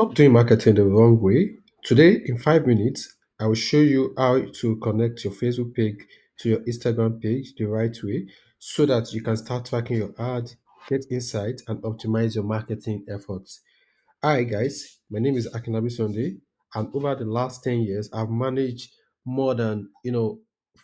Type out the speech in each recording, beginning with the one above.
Stop doing marketing the wrong way. Today, in 5 minutes, I will show you how to connect your Facebook page to your Instagram page the right way so that you can start tracking your ad, get insight, and optimize your marketing efforts. Hi guys, my name is Akinabi Sunday, and over the last 10 years, I've managed more than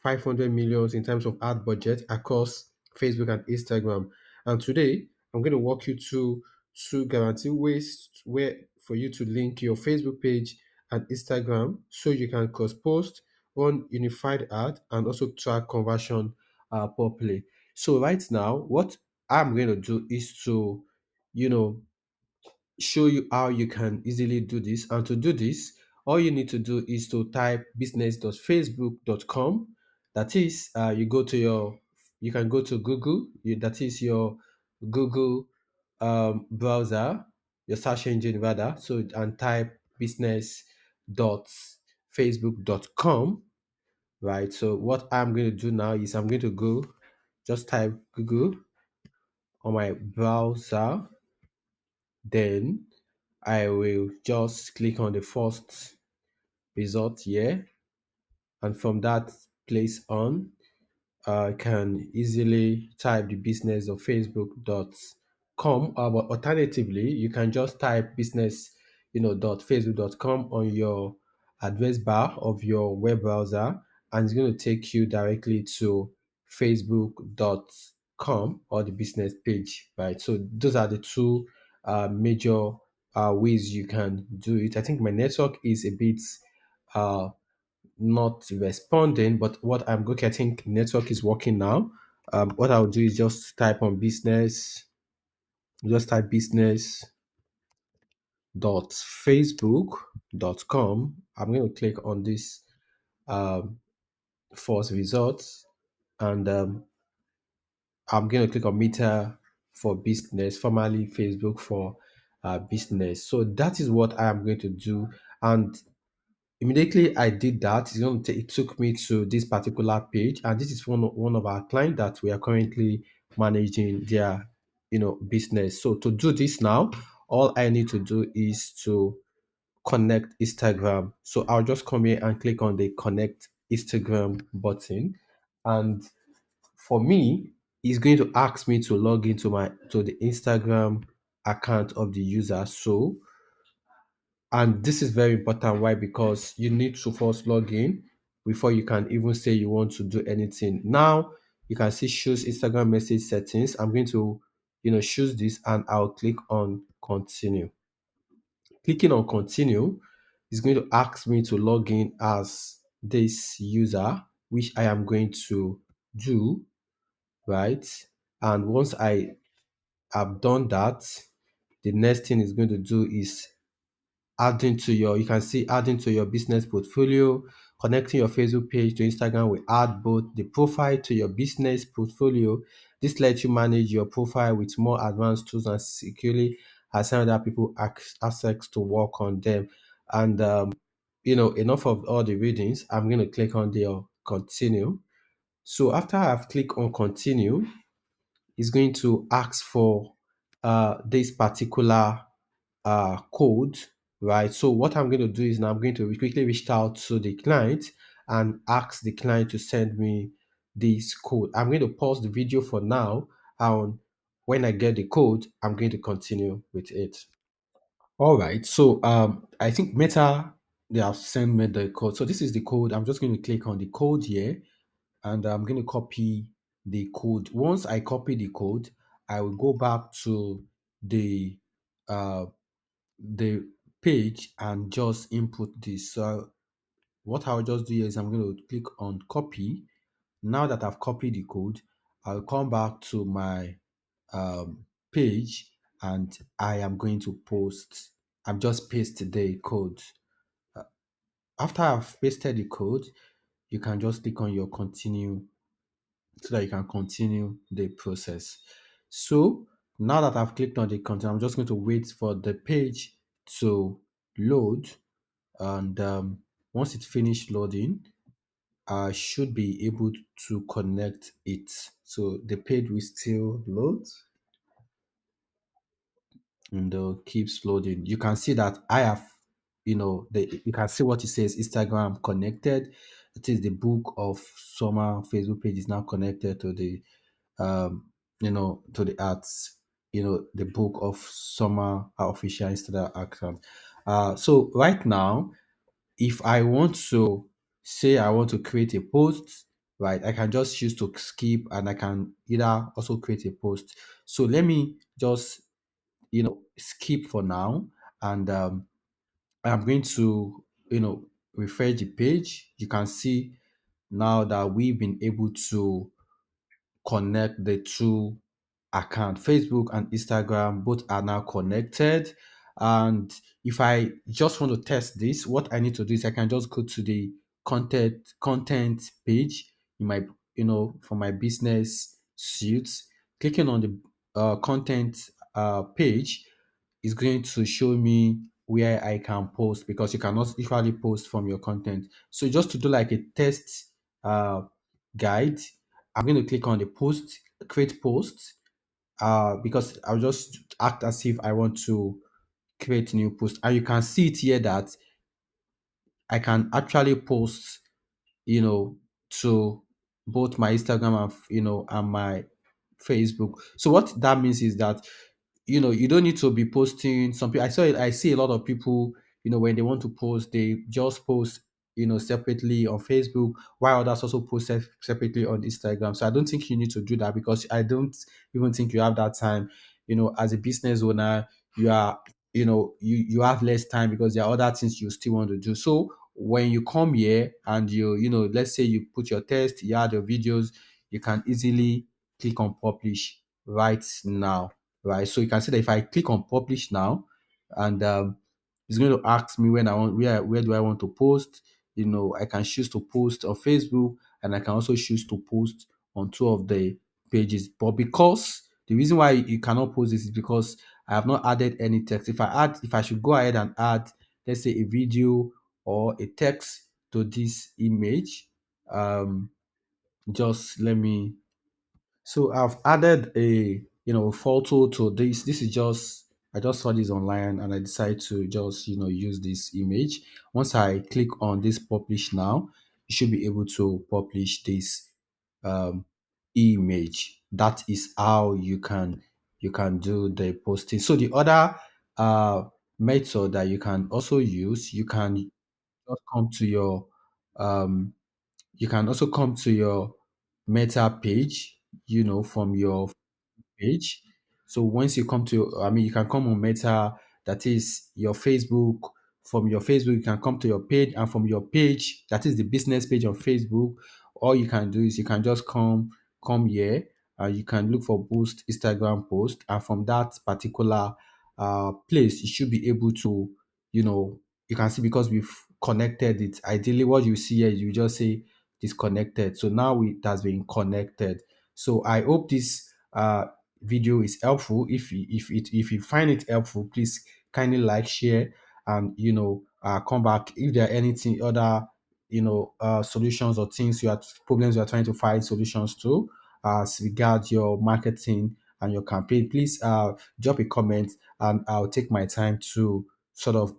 500 millions in terms of ad budget across Facebook and Instagram. And today, I'm going to walk you through two guarantee ways where for you to link your Facebook page and Instagram so you can cross post, run unified ad, and also track conversion properly. So right now, what I'm going to do is to you know show you how you can easily do this. And to do this, all you need to do is to type business.facebook.com. That is, you can go to Google, that is your Google browser, your search engine rather. So, and type business.facebook.com, right? So, what I'm going to do now is I'm going to go just type Google on my browser, then I will just click on the first result here, and from that place on, I can easily type the business of facebook.com. But alternatively, you can just type business, dot facebook.com on your address bar of your web browser, and it's going to take you directly to facebook.com or the business page, right? So those are the two major ways you can do it. I think my network is a bit uh, not responding, but what I'm looking, I think network is working now. What I'll do is just type business dot facebook dot com. I'm going to click on this um, first results, and I'm going to click on Meta for business, formerly Facebook for business. So that is what I am going to do, and immediately I did that, it took me to this particular page, and this is one of our clients that we are currently managing their business. So to do this now, all I need to do is to connect Instagram. So I'll just come here and click on the connect Instagram button, and for me, it's going to ask me to log into my to the Instagram account of the user. So, and this is very important. Why? Because you need to first log in before you can even say you want to do anything. Now you can see choose Instagram message settings. I'm going to, choose this, and I'll click on continue. Clicking on continue is going to ask me to log in as this user, which I am going to do, right? And once I have done that, the next thing it's going to do is you can see adding to your business portfolio. Connecting your Facebook page to Instagram will add both the profile to your business portfolio. This lets you manage your profile with more advanced tools and securely assign other people access to work on them. And enough of all the readings. I'm going to click on the continue. So after I've clicked on continue, it's going to ask for this particular code, right? So what I'm going to do is now I'm going to quickly reach out to the client and ask the client to send me this code. I'm going to pause the video for now, and when I get the code, I'm going to continue with it. All right. So I think Meta, they have sent me the code. So this is the code. I'm just going to click on the code here, and I'm going to copy the code. Once I copy the code, I will go back to the uh, the page and just input this. So what I'll just do here is I'm going to click on copy. Now that I've copied the code, I'll come back to my page, and I am going to post. I'm just paste the code. Uh, After I've pasted the code, you can just click on your continue so that you can continue the process. So now that I've clicked on the content, I'm just going to wait for the page to load, and once it finished loading, I should be able to connect it. So the page will still load. and keeps loading. You can see that I have, you can see what it says Instagram connected. It is the book of summer Facebook page is now connected to the to the arts, the book of summer official Instagram account. So right now, if I want to say I want to create a post, right, I can just choose to skip and I can either also create a post. So let me just skip for now, and I'm going to refresh the page. You can see now that we've been able to connect the two account. Facebook and Instagram both are now connected. And if I just want to test this, what I need to do is I can just go to the content page in my for my business suits. Clicking on the content page is going to show me where I can post, because you cannot usually post from your content. So just to do like a test uh, guide, I'm going to click on the post, create post, because I'll just act as if I want to create new post. And you can see it here that I can actually post, to both my Instagram and and my Facebook. So what that means is that you don't need to be posting some people. I see a lot of people, when they want to post, they just post separately on Facebook, while others also post separately on Instagram. So I don't think you need to do that, because I don't even think you have that time. As a business owner, you are you have less time, because there are other things you still want to do. So when you come here and let's say you put your test, you add your videos, you can easily click on publish right now, right? So you can see that if I click on publish now, and it's going to ask me when I want, where do I want to post. I can choose to post on Facebook, and I can also choose to post on two of the pages. But because the reason why you cannot post this is because I have not added any text. If I should go ahead and add, let's say, a video or a text to this image, um just let me so I've added a photo to this. This is just, I just saw this online and I decided to just use this image. Once I click on this publish now, you should be able to publish this um, image. That is how you can do the posting. So the other uh, method that you can also use, just come to your um, you can also come to your meta page, from your page. So once you come to, I mean, you can come on Meta, that is your Facebook. From your Facebook, you can come to your page, and from your page, that is the business page on Facebook. All you can do is you can just come here, and you can look for boost Instagram post, and from that particular place, you should be able to, you know, you can see, because we've connected it. Ideally, what you see here, you just say disconnected. So now it has been connected. So I hope this video is helpful. If you find it helpful, please kindly like, share, and come back if there are anything other solutions or things problems you are trying to find solutions to as regards your marketing and your campaign. Please drop a comment, and I'll take my time to sort of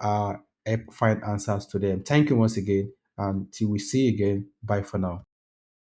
help find answers to them. Thank you once again, and till we see you again. Bye for now.